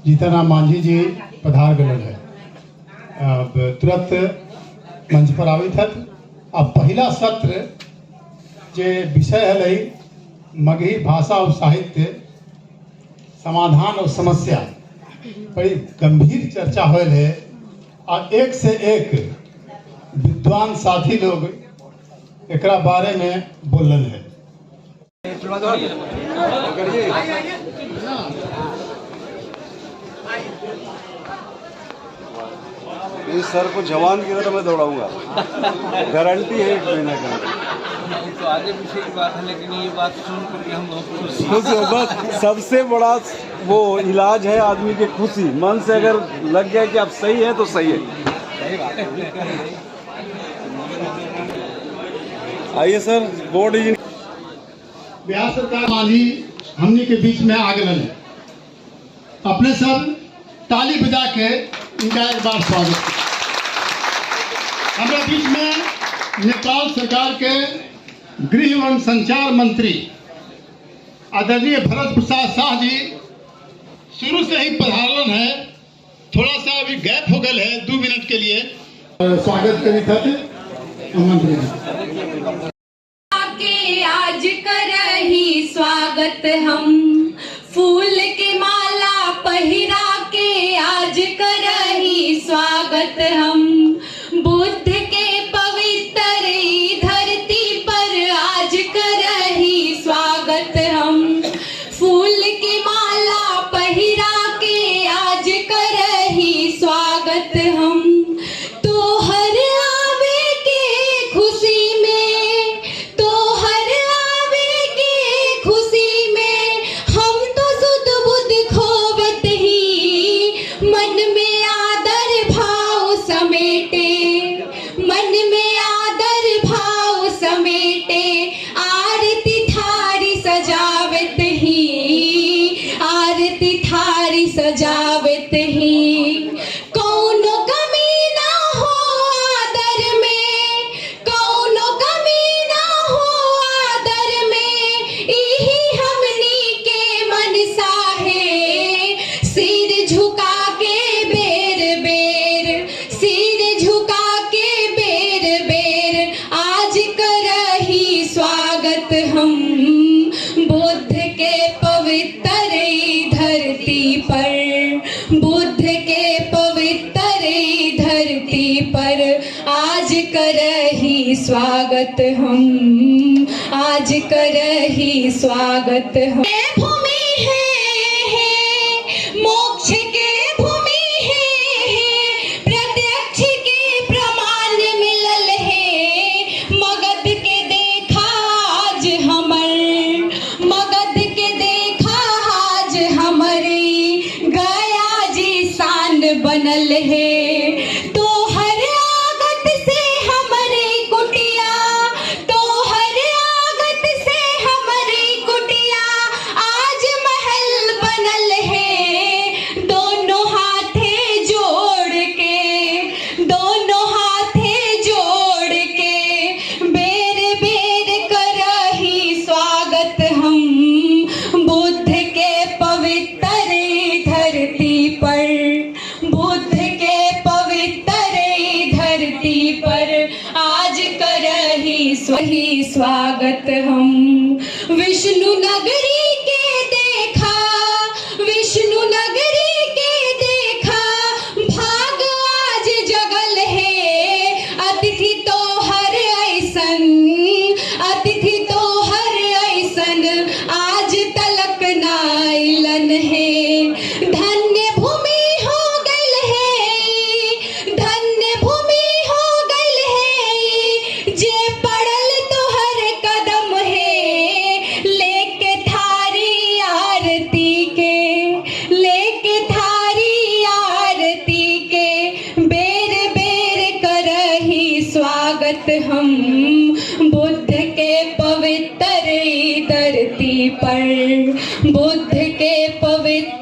जीतनराम मांझी जी पधार गलन है। अब तुरंत मंच पर आवित है। अब पहला सत्र जे विषय है मगही भाषा और साहित्य समाधान और समस्या, बड़ी गंभीर चर्चा होल है और एक से एक विद्वान साथी लोग एकरा बारे में बोलन है। इस सर को जवान की तरह मैं दौड़ाऊंगा, गारंटी है 1 महीना का। तो आगे पीछे की बात है, लेकिन ये बात सुन करके हम बहुत खुश हैं। बस सबसे बड़ा वो इलाज है आदमी की खुशी। मन से अगर लग गया कि आप सही है तो सही है। आइए सर, बोर्ड बिहार सरकार मांझी हमनी के बीच में आ गए हैं। अपने सब ताली बजा के इनका एक बार स्वागत। हमारे बीच में नेपाल सरकार के गृह एवं संचार मंत्री आदरणीय भरत प्रसाद शाह जी शुरू से ही पधारन है। थोड़ा सा अभी गैप हो गए है 2 मिनट के लिए। स्वागत करी थे मंत्री के आज करही स्वागत हम, फूल के माला पहिरा के आज करही स्वागत हम। बुद्ध के पवित्र धरती पर आज करही स्वागत हम, फूल की माला पहिरा के आज करही स्वागत हम। तो हर आवे के खुशी में, तो हर आवे के खुशी में हम तो सुध बुद्ध खोवत ही, मन में आदर भाव समेटे, मन में आदर भाव समेटे। आरती थारी सजावत ही, आरती थारी सजावत ही। कौनो कमी ना हो आदर में, कौनो कमी ना हो आदर में, इही हमनी के मनसा है। सिर झुका के बेर बेर, सिर झुका के बेर बेर आज करही स्वागत हम। बुद्ध के पवित्र धरती पर, बुद्ध के पवित्र धरती पर आज करही स्वागत हम, आज करही स्वागत हम। भूमि है मोक्ष के भूमि है, प्रत्यक्ष के प्रमाण मिलल है। मगध के देखा आज हमर, मगध के देखा आज हमारी, गया जी शान बनल है। तो हर आगत से हमारी कुटिया, तो हर आगत से हमारी कुटिया आज महल बनल है। दोनों हाथे जोड़ के, दोनों हाथे जोड़ के बेर बेर करही स्वागत हम। बुद्ध के पवित्र धरती पर, बुद्ध के पवित्र धरती पर आज करही स्वागत हम। विष्णु नगरी के देखा, विष्णु नगरी के देखा भाग आज जगल है। अतिथि तो हर ऐसन, अतिथि तो हर ऐसन आज तलक नाइलन है। धन्य भूमि हो गइल है, धन्य भूमि हो गइल है, जे पड़ल तोहर कदम है। लेके थारी आरती के, लेके थारी आरती के बेर बेर करही स्वागत हम। बुद्ध के पवित्र धरती पर, बुद्ध के पवित्र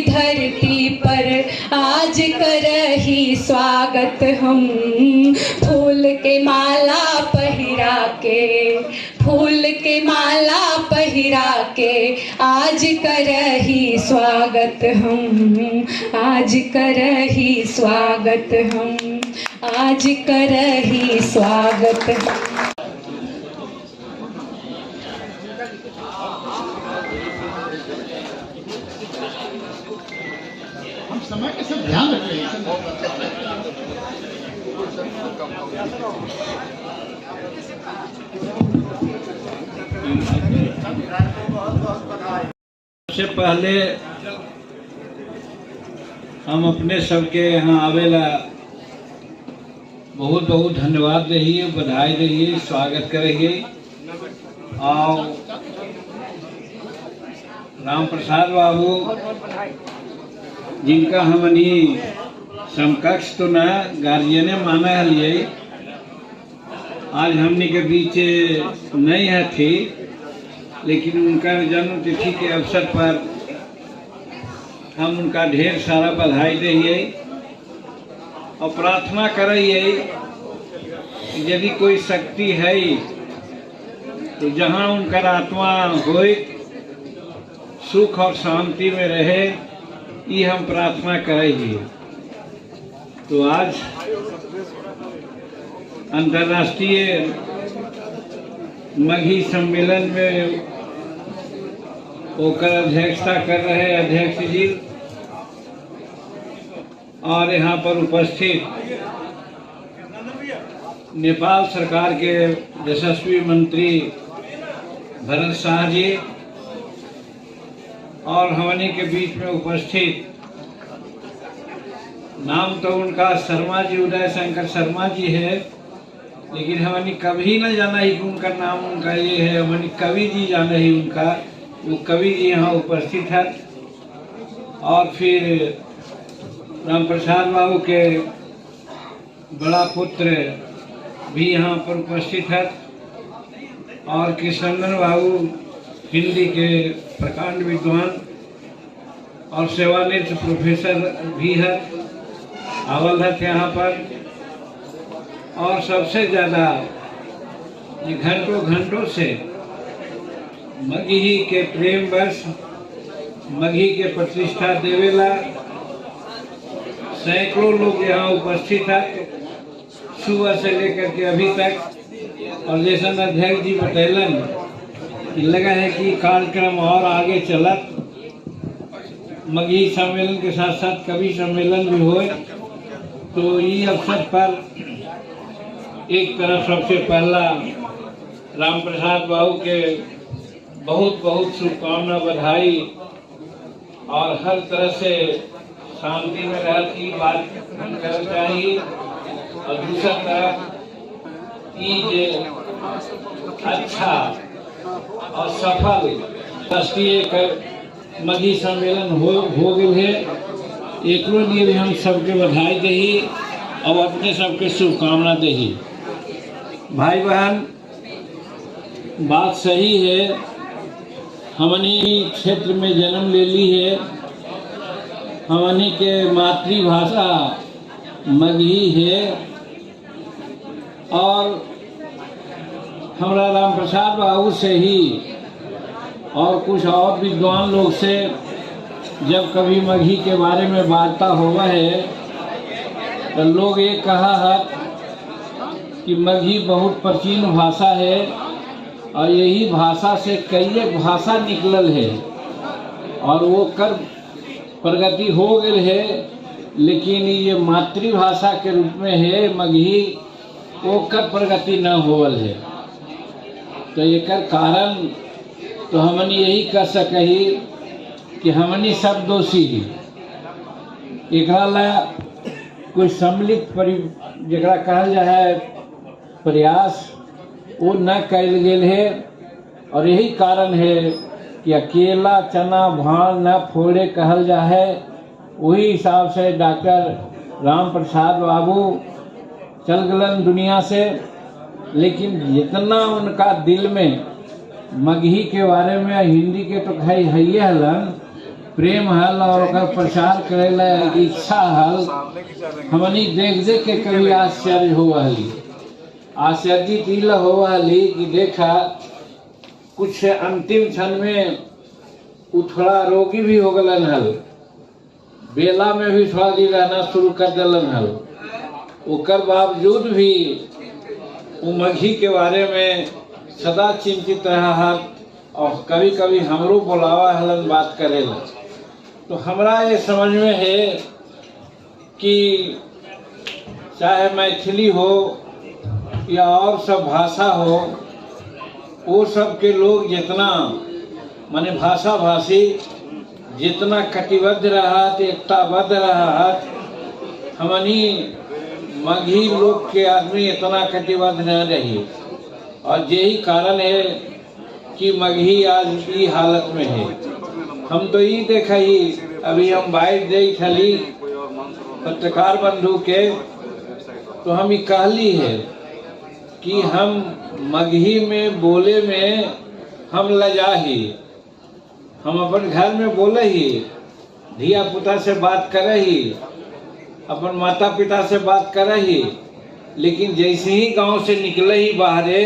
धरती पर आज करही स्वागत हम। फूल के माला पहिरा के, फूल के माला पहिरा पहिरा के आज करही स्वागत हम, आज करही स्वागत हम, आज करही स्वागत हम। हम समय के सब ध्यान रख रहे हैं। सबसे पहले हम अपने सबके यहाँ आवेला बहुत बहुत धन्यवाद दहिए, बधाई दहिए, स्वागत करिए। और राम प्रसाद बाबू जिनका हमनी समकक्ष तो न गार्जियने माना हलिए, आज हमनी के बीच नहीं है थी, लेकिन उनका जन्म तिथि के अवसर पर हम उनका ढेर सारा बधाई दहिए और प्रार्थना करिए कि यदि कोई शक्ति है तो जहाँ उनका आत्मा होए सुख और शांति में रहे, ये हम प्रार्थना करेंगे। तो आज अंतर्राष्ट्रीय मगही सम्मेलन में होकर अध्यक्षता कर रहे अध्यक्ष जी और यहाँ पर उपस्थित नेपाल सरकार के यशस्वी मंत्री भरत शाह जी और हमने के बीच में उपस्थित, नाम तो उनका शर्मा जी, उदय शंकर शर्मा जी है, लेकिन हमने कभी न जाना ही कि उनका नाम उनका ये है। हमने कवि जी जाना ही उनका, वो कवि जी यहाँ उपस्थित है। और फिर राम प्रसाद बाबू के बड़ा पुत्र भी यहाँ पर उपस्थित है और कृष्णनंदन बाबू हिंदी के प्रकांड विद्वान और सेवानिवृत्त प्रोफेसर भी है, अवल है यहाँ पर। और सबसे ज़्यादा ये घंटों घंटों से मगही के प्रेम वर्ष, मगही के प्रतिष्ठा देवेला सैकड़ों लोग यहाँ उपस्थित है सुबह से लेकर के अभी तक। और जैसा अध्यक्ष जी बतैलन, लगा है कि कार्यक्रम और आगे चलत, मगही सम्मेलन के साथ साथ कवि सम्मेलन भी होए। तो ये अवसर पर एक तरफ सबसे पहला राम प्रसाद बाबू के बहुत बहुत शुभकामना, बधाई और हर तरह से शांति में रह की बात करना चाहिए। और दूसरा तरफ ये अच्छा और सफल राष्ट्रीय मगही सम्मेलन हो गए है, एक लिए भी हम सबके बधाई दही और अपने सबके शुभकामना दही। भाई बहन, बात सही है, हमने क्षेत्र में जन्म ले ली है, हमने के मातृभाषा मगही है। और हमारा राम प्रसाद बाबू से ही और कुछ और विद्वान लोग से जब कभी मगही के बारे में वार्ता हुआ है तो लोग ये कहा है कि मगही बहुत प्राचीन भाषा है और यही भाषा से कई एक भाषा निकलल है और वो कर प्रगति हो गई है, लेकिन ये मातृभाषा के रूप में है मगही, वो कर प्रगति न होवल है। तो एकर कारण तो हमने यही कह सकही कि हमने सब दोषी ही, एकरा ला कोई सम्मिलित जरा कहल जाए प्रयास वो न कल गेल है। और यही कारण है कि अकेला चना भाण न फोड़े कहल जाए। वही हिसाब से डॉक्टर राम प्रसाद बाबू चल गलन दुनिया से, लेकिन जितना उनका दिल में मगही के बारे में, हिंदी के तो है हलन प्रेम हल और प्रचार करे ला इच्छा हल, हमनी देख देख के कभी आश्चर्य हुआ हली, आश्चर्य तिल हुआ हली कि देखा कुछ अंतिम क्षण में उ थोड़ा रोगी भी हो गलन हल, बेला में भी थोड़ा दिन रहना शुरू कर दिलन हल। ओकर बावजूद भी उ मघी के बारे में सदा चिंतित रहा हल और कभी कभी हमरो बुलावा हलन बात करेला। तो हमरा ये समझ में है कि चाहे मैथिली हो या और सब भाषा हो, वो सब के लोग जितना माने भाषा भाषी जितना कटिबद्ध रहत, एकताबद्ध रहत, हमनी मगही लोग के आदमी इतना कटिबद्ध न रही। और यही कारण है कि मगही आज की हालत में है। हम तो ये देखा ही, अभी हम बाइट दे थली पत्रकार बंधु के, तो हम ये कहली है कि हम मगही में बोले में हम लजा ही, हम अपन घर में बोले ही, धिया पुता से बात करे ही, अपन माता पिता से बात करे ही, लेकिन जैसे ही गांव से निकले ही बाहरे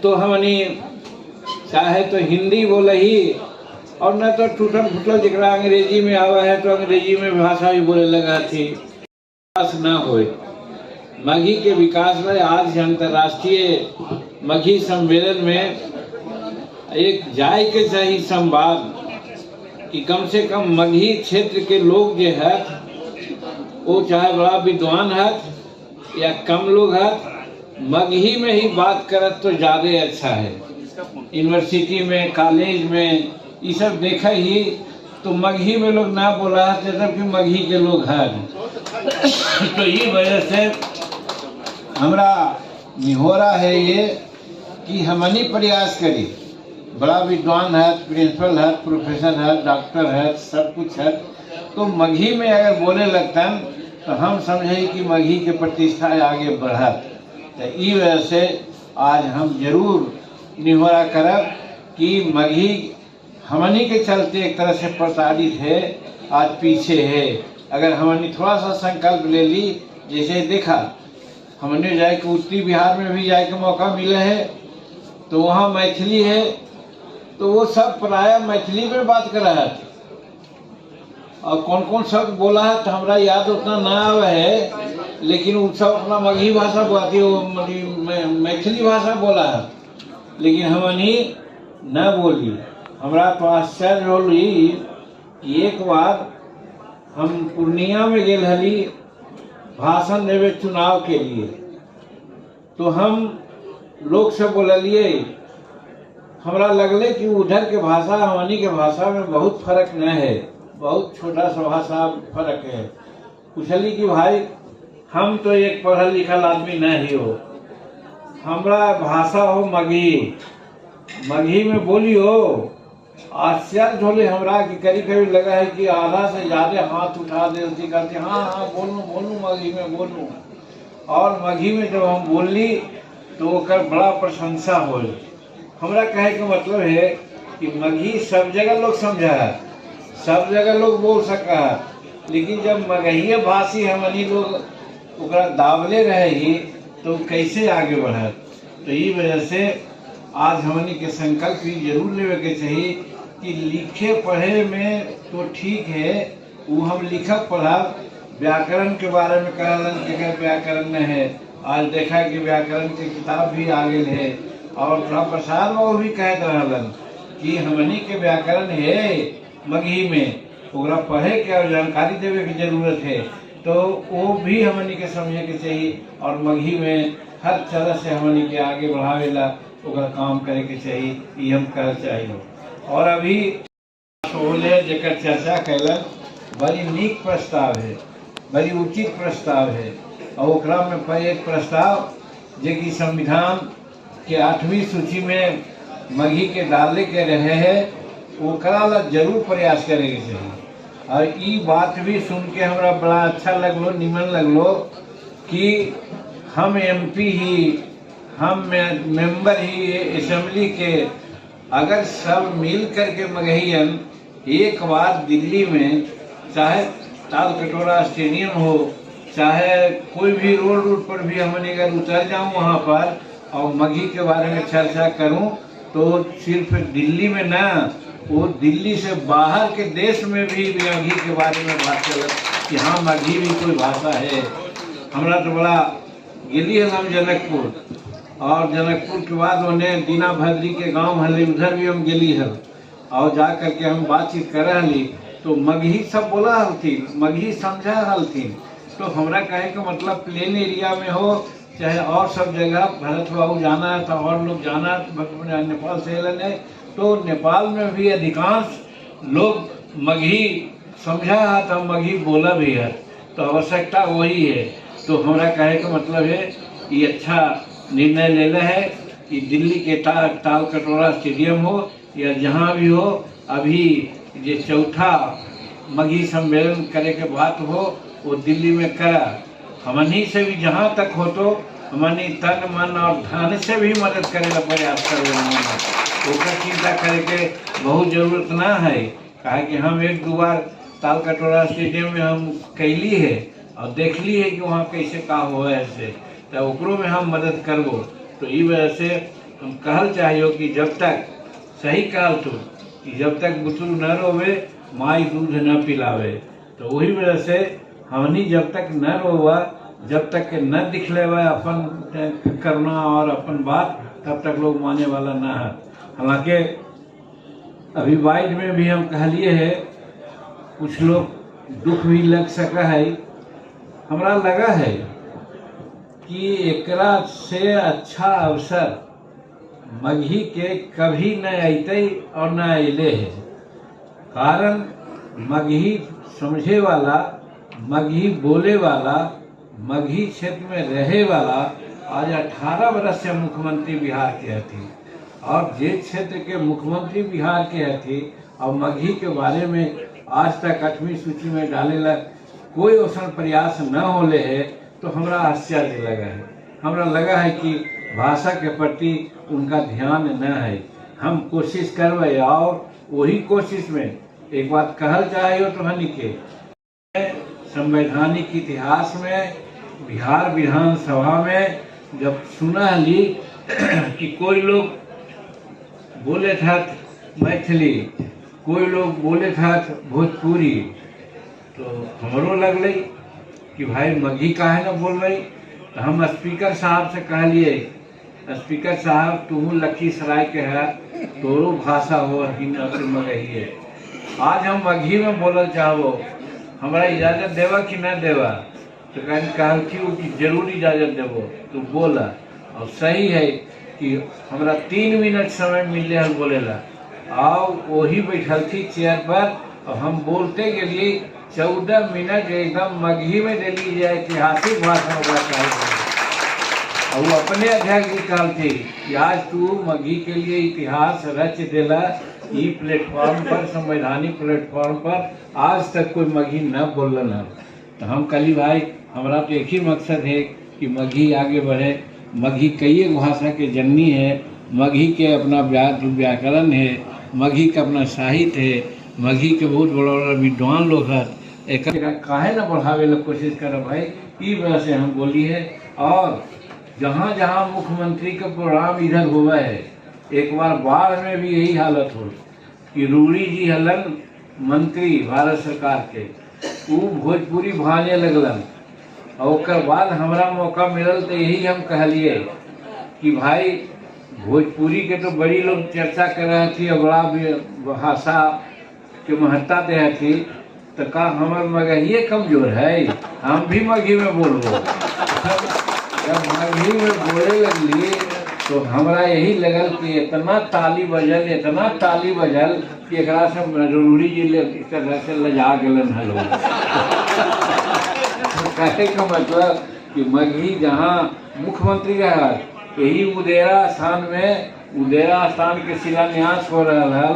तो हमनी चाहे तो हिंदी बोले ही, और न तो टूटल फूटल जरा अंग्रेजी में आवा है तो अंग्रेजी में भाषा भी बोले लगा थी। विकास न होए, मगही के विकास में आज अंतर्राष्ट्रीय मगही सम्मेलन में एक जाय के चाहिए संवाद कि कम से कम मगही क्षेत्र के लोग जो है वो चाहे बड़ा विद्वान है या कम लोग है, मगही में ही बात करत तो ज़्यादा अच्छा है। यूनिवर्सिटी में, कॉलेज में ये सब देखा ही तो मगही में लोग ना बोला है जबकि मगही के लोग हैं। तो ये वजह से हमरा निहोरा है ये कि हमनी प्रयास करी। बड़ा विद्वान है, प्रिंसिपल है, प्रोफेसर है, डॉक्टर है, सब कुछ है, तो मगही में अगर बोले लगता तो हम समझे कि मगही के प्रतिष्ठा आगे बढ़त। तो ई वजह से आज हम जरूर निहोरा करब कि मगही हमनी के चलते एक तरह से प्रताड़ित है, आज पीछे है। अगर हमने थोड़ा सा संकल्प ले ली, जैसे देखा हमने जाए कि उत्तरी बिहार में भी जाए के मौका मिले है, तो वहाँ मैथिली है तो वो सब प्राय मैथिली में बात कर रहा है। और कौन कौन शब्द बोला है तो हमारा याद उतना ना आवे है, लेकिन वो सब अपना मगही भाषा बोलती है, वो मैथिली भाषा बोला है, लेकिन हमनी न बोली। हमरा तो आश्चर्य होली कि एक बार हम पूर्णिया में गेल हली भाषण देवे चुनाव के लिए, तो हम लोग से बोलिए, हमरा लगले कि उधर के भाषा हमनी के भाषा में बहुत फर्क न है, बहुत छोटा सा भाषा फर्क है। पूछली कि भाई हम तो एक पढ़ल लिखल आदमी नहीं हो, हमरा भाषा हो मगही, मगही में बोली हो। आश्चर्य होले हमरा कि करीब करीब लगा है कि आधा से ज्यादा हाथ उठा देती करते, हाँ हाँ बोलूँ बोलूँ मगही में बोलूँ। और मगही में जब हम बोली तो ओकर बड़ा प्रशंसा हो। हमरा कहे के मतलब है कि मगही सब जगह लोग समझा है, सब जगह लोग बोल सका है, लेकिन जब मगही भाषी हमनी लोग ओकरा दावले रहे ही तो कैसे आगे बढ़त। तो ये वजह से आज हमनी के संकल्प भी जरूर लेवे के चाहिए कि लिखे पढ़े में तो ठीक है, वो हम लिखब पढ़ब, व्याकरण के बारे में कहलन कि व्याकरण में है, आज देखा कि व्याकरण के किताब भी आ गए है। और प्रसाद बाबू भी कहते रहलन कि हमनी के व्याकरण है मगही में, ओकरा पढ़े के और जानकारी देवे की जरूरत है, तो वो भी हमनी के समझे के चाहिए। और मगही में हर तरह से हमनी के आगे बढ़ावेला ओकरा काम करे के चाहिए, ये हम कर चाहिए। और अभी जेकर चर्चा कैलन बड़ी नीक प्रस्ताव है, बड़ी उचित प्रस्ताव है। और ओकरा में एक प्रस्ताव जे कि संविधान के 8वीं सूची में मगही के डाले के रहे है, ओकरा ला जरूर प्रयास करे के चाहिए। और ये बात भी सुन के हमरा बड़ा अच्छा लगलो, निमन लगलो कि हम MP ही, हम मेंबर ही असेंबली के अगर सब मिल करके मगहियन एक बार दिल्ली में, चाहे ताल कटोरा स्टेडियम हो, चाहे कोई भी रोड पर भी हमने अगर उतर जाऊं वहाँ पर और मगही के बारे में चर्चा करूं, तो सिर्फ दिल्ली में ना, वो दिल्ली से बाहर के देश में भी मगही के बारे में बात चलत कि हाँ मगही भी कोई भाषा है। हमरा तो बड़ा गेली है हम जनकपुर, और जनकपुर के बाद उन्हें दीना भद्री के गांव हले, उधर भी हम गेली है, और जा करके हम बातचीत कर रही तो मगही सब बोला हलथिन, मगही समझा हलथिन। तो हमरा कहे का मतलब प्लेन एरिया में हो चाहे और सब जगह, भरत बाबू जाना है तो और लोग जाना नेपाल से है, तो नेपाल में भी अधिकांश लोग मगही समझा है तो मगही बोला भी है, तो आवश्यकता वही है। तो हमरा कहे का मतलब है ये अच्छा निर्णय ले है कि दिल्ली के ताल कटोरा स्टेडियम हो या जहाँ भी हो, अभी ये चौथा मगही सम्मेलन करे के बात हो वो दिल्ली में करा। हमनी से भी जहाँ तक हो तो हमनी तन मन और धन से भी मदद करे का प्रयास करे, ओकर चिंता करे के बहुत जरूरत ना है। कहा कि हम एक दो बार ताल कटोरा स्टेडियम में हम कैली है और देख ली है कि वहाँ कैसे का हो ऐसे, तो ओकरो में हम मदद करबो। तो ई वजह से हम कहल चाहिए कि जब तक सही कहल तो कि जब तक बुतरू न रोवे माई दूध न पिलावे, तो वही वजह से हमनी जब तक न रोवा, जब तक न दिख लेवा अपन करना और अपन बात, तब तक लोग माने वाला ना है। हालांकि अभी वाइड में भी हम कहलिए है, कुछ लोग दुख भी लग सका है। हमरा लगा है कि एकरा से अच्छा अवसर मगही के कभी न अतै और न अले है। कारण मगही समझे वाला, मगही बोले वाला, मगही क्षेत्र में रहे वाला आज 18 वर्ष से मुख्यमंत्री बिहार के हथी, और जे क्षेत्र के मुख्यमंत्री बिहार के हथी और मगही के बारे में आज तक 8वीं सूची में डाले ला कोई औसन प्रयास न होले है, तो हमरा आश्चर्य लगा है। हमरा लगा है कि भाषा के प्रति उनका ध्यान न है। हम कोशिश करवे, और वही कोशिश में एक बात कहल चाहिए तो हनी के संवैधानिक इतिहास में बिहार विधानसभा में जब सुना ली कि कोई लोग बोले था मैथिली, कोई लोग बोले था भोजपुरी, तो हमरो लगल कि भाई मगही काहे न बोल रही। तो हम स्पीकर साहब से कहलिए, स्पीकर साहब तुम लखीसराय के है, तोरो भाषा हो मगही है, आज हम मगही में बोलल चाहो, हमारा इजाज़त देवा कि न देवा। तो कहल कि जरूर इजाज़त देवो, तो बोला। और सही है कि हमरा 3 मिनट समय मिले हल बोलेला, और वही बैठल थी चेयर पर, और हम बोलते के लिए 14 मिनट एकदम मगही में दे ली जाए, ऐतिहासिक भाषण होगा। और वो अपने अध्यक्ष भी कहते कि आज तू मगही के लिए इतिहास रच देला, ई प्लेटफॉर्म पर, संवैधानिक प्लेटफॉर्म पर आज तक कोई मगही न बोलन है। तो हम कली भाई हमारा तो एक ही मकसद है कि मगही आगे बढ़े। मगही कई भाषा के जननी है, मगही के अपना व्याकरण है, मगही का अपना साहित्य है, मगही के बहुत बड़ा बड़ा विद्वान लोग हैं। एक काहे न बढ़ावे ला कोशिश कर भाई, ई वजह से हम बोली है। और जहाँ जहाँ मुख्यमंत्री का प्रोग्राम इधर हुआ है, एक बार बाढ़ में भी यही हालत हो कि रूड़ी जी हलन मंत्री भारत सरकार के, वो भोजपुरी भाने लगलन, और उसके बाद हमारा मौका मिलल तो यही हम कहलिए कि भाई भोजपुरी के तो बड़ी लोग चर्चा कर रहे थी, बड़ा भाषा के महत्ता दे थी, तो का हमार मगहिए कमजोर है, हम भी मगही में बोलबो। जब मगही में बोले लगली तो हमरा यही लगल कि इतना ताली बजल, इतना ताली बजल कि एकरा से रूड़ी जी एक तरह से लजा गलन हलो। कहे का मतलब कि मगही जहाँ मुख्यमंत्री रहा, यही उदेरा स्थान में, उदेरा स्थान के शिलान्यास हो रहा है,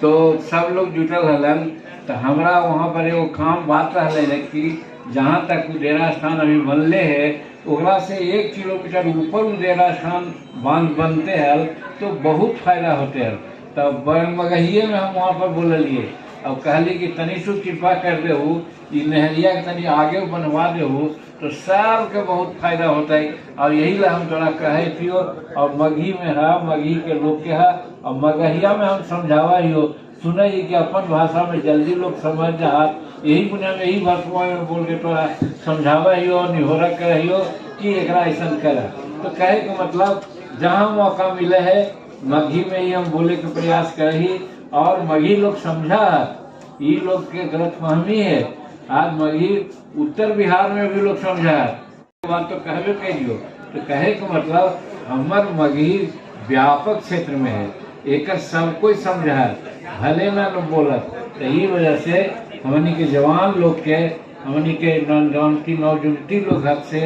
तो सब लोग जुटल हलन। तो हमरा वहाँ पर एगो काम बात रहा कि जहाँ तक उदेरा स्थान अभी बनले है, ओकरा से 1 किलोमीटर ऊपर उदेरा स्थान बांध बनते हैं तो बहुत फायदा होते हैं। तब मगहिए में हम वहाँ पर बोलिए और कहली कि तनी सु कृपा कर दे हो, ये नहरिया के तनी आगे बनवा दे हो, तो सबके बहुत फायदा होता है। और यही ला हम थोड़ा कहे थी, और मगही में है, मगही के लोग के है, और मगहिया में हम समझावा ही हो सुने ही कि अपन भाषा में जल्दी लोग समझ जात, यही बुनिया में यही भाषा में बोल के तोरा समझावा ही हो, निहोरा कर ही हो कि एकरा ऐसा करा। तो कहे के मतलब जहाँ मौका मिले है मगही में ही हम बोले के प्रयास कर ही, और मगही लोग समझा ये लोग के गलतफहमी है। आज मगही उत्तर बिहार में भी लोग समझा बात तो कहबे कहियो। तो कहे के मतलब हमार मगही व्यापक क्षेत्र में है, एक सब कोई समझा भले ना लोग बोलत। तो यही वजह से हमनी के जवान लोग के, हमनी के नौजुवती लोग हद से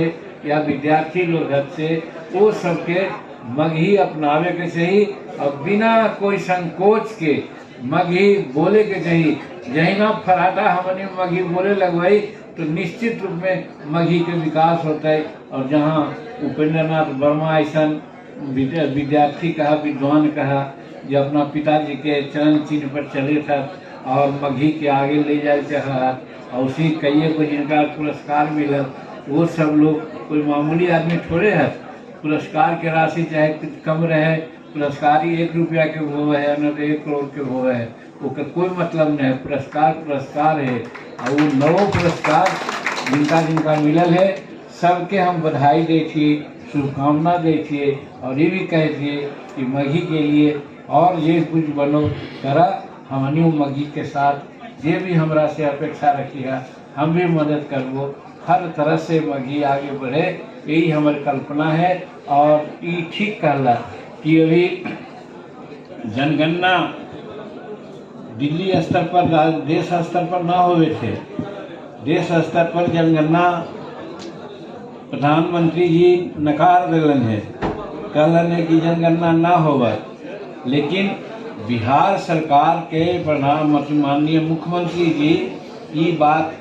या विद्यार्थी लोग हद से वो सबके मगही अपनावे के चाहिए और बिना कोई संकोच के मगही बोले के चाहिए। जही ना फराटा हमने मगही बोले लगवाई तो निश्चित रूप में मगही के विकास होता है। और जहाँ उपेंद्र नाथ वर्मा ऐसा विद्यार्थी कहा, विद्वान कहा, जो अपना पिताजी के चरण चिन्ह पर चले था और मगही के आगे ले जाए चाहा, और उसी कई को जिनका पुरस्कार मिला, वो सब लोग कोई मामूली आदमी थोड़े है। पुरस्कार के राशि चाहे कुछ कम रहे, पुरस्कार ही 1 रुपया के हो है न तो 1 करोड़ के हो है, उसका कोई मतलब नहीं है। पुरस्कार पुरस्कार है। और वो 9 पुरस्कार जिनका जिनका मिलल है सबके हम बधाई देती, शुभकामना देती और ये भी कहती कि मगही के लिए और ये कुछ बनो करा। हमनी मगही के साथ ये भी हमरा से अपेक्षा रखी है, हम भी मदद करबो, हर तरह से मगही आगे बढ़े, यही हमारी कल्पना है। और ये ठीक कहला कि अभी जनगणना दिल्ली स्तर पर, देश स्तर पर ना हुए थे। देश स्तर पर जनगणना प्रधानमंत्री जी नकार दिलन है, कहलन है कि जनगणना ना होगा। लेकिन बिहार सरकार के प्रधानमंत्री माननीय मुख्यमंत्री जी ये बात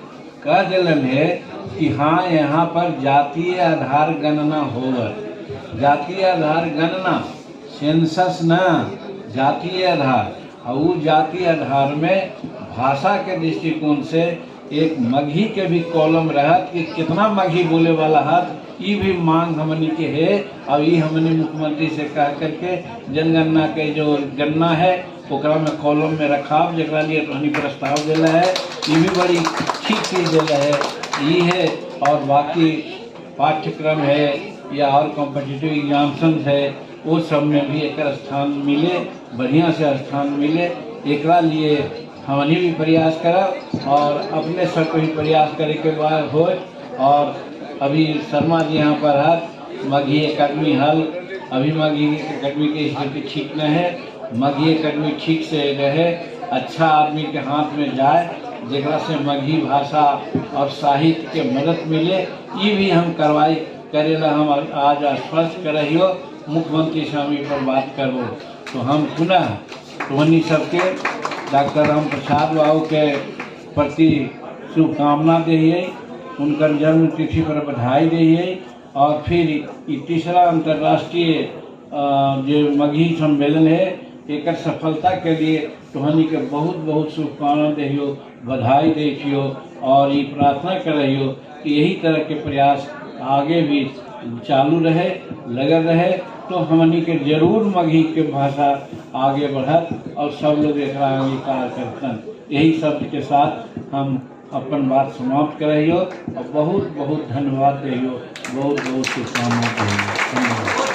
कह दिलन है कि हाँ यहाँ पर जातीय आधार गणना होगा। जातीय आधार गणना, सेंसस न, जातीय आधार। और वो जातीय आधार में भाषा के दृष्टिकोण से एक मगही के भी कॉलम रहत कि कितना मगही बोले वाला है, ये भी मांग हमनी के है। और ये हमने मुख्यमंत्री से कह करके जनगणना के जो गणना है ओकरा में कॉलम में रखा, जरा लिए हमनी प्रस्ताव दिला है। ये भी बड़ी ठीक चीज़ दिला है ये है। और बाकी पाठ्यक्रम है या और कॉम्पिटिटिव एग्जाम्सन है, वो सब में भी एक स्थान मिले, बढ़िया से स्थान मिले। एकरा लिए हमनी भी प्रयास करब और अपने सब को भी प्रयास करे के बाद हो। और अभी शर्मा जी यहाँ पर है मगही अकादमी हल, अभी मगही अकादमी की स्थिति ठीक न है। मगही अकादमी ठीक से रहे, अच्छा आदमी के हाथ में जाए, जरा से मगही भाषा और साहित्य के मदद मिले, ये भी हम कार्रवाई करेला हम आज आश्वस्त कर रही हो। मुख्यमंत्री स्वामी पर बात करो तो हम पुनः धोनी सबके डॉक्टर राम प्रसाद बाबू के प्रति शुभकामना दिए, उनकर जन्म तिथि पर बधाई दिए। और फिर ये तीसरा अंतर्राष्ट्रीय जो मगही सम्मेलन है एक सफलता के लिए तोहनी के बहुत बहुत शुभकामना दियो, बधाई दियो और ये प्रार्थना कर रही हो कि यही तरह के प्रयास आगे भी चालू रहे, लगल रहे, तो हमनी के जरूर मगही के भाषा आगे बढ़त और सब लोग एक अंगीकार करतन। यही शब्द के साथ हम अपन बात समाप्त कर रही हो और बहुत बहुत धन्यवाद दियो, बहुत बहुत शुभकामना दियो। धन्यवाद।